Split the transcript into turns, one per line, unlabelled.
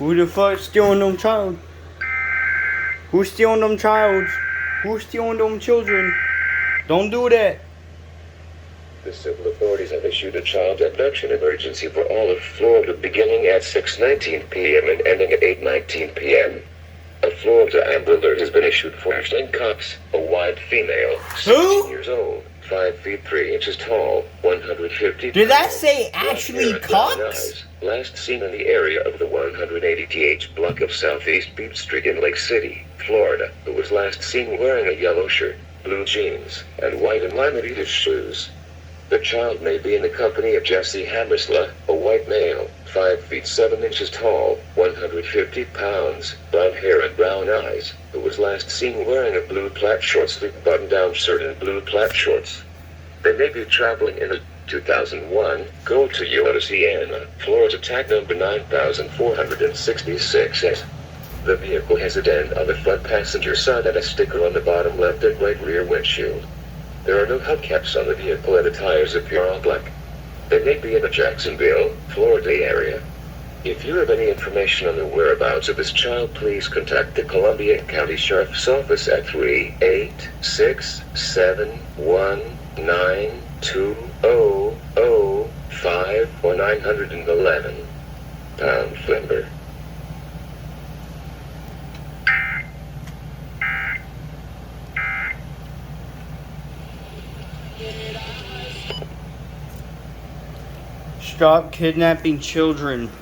Who the fuck stealing them child? Who's stealing them child? Who's stealing them children? Don't do that.
The civil authorities have issued a child abduction emergency for all of Florida beginning at 6:19 p.m. and ending at 8:19 p.m. A Florida Amber Alert has been issued for Ashlyn Cox, a white female, 16 years old, 5 feet 3 inches tall, 150
Did that
pounds,
say
black
Ashley
hair and brown
Cox?
eyes, last seen in the area of the 180th block of Southeast Beach Street in Lake City, Florida, who was last seen wearing a yellow shirt, blue jeans, and white and lime Adidas shoes. The child may be in the company of Jesse Hammersla, a white male, 5 feet 7 inches tall, 150 pounds, brown hair and brown eyes, who was last seen wearing a blue plaid short-sleeve button-down shirt and blue plaid shorts. They may be traveling in a 2001 Go to Sienna, Florida tag number 9466S. The vehicle has a dent on the front passenger side and a sticker on the bottom left and right rear windshield. There are no hubcaps on the vehicle and the tires appear all black. They may be in the Jacksonville, Florida area. If you have any information on the whereabouts of this child, please contact the Columbia County Sheriff's Office at 386-719-2005 or 911 pound Flimber.
Stop kidnapping children.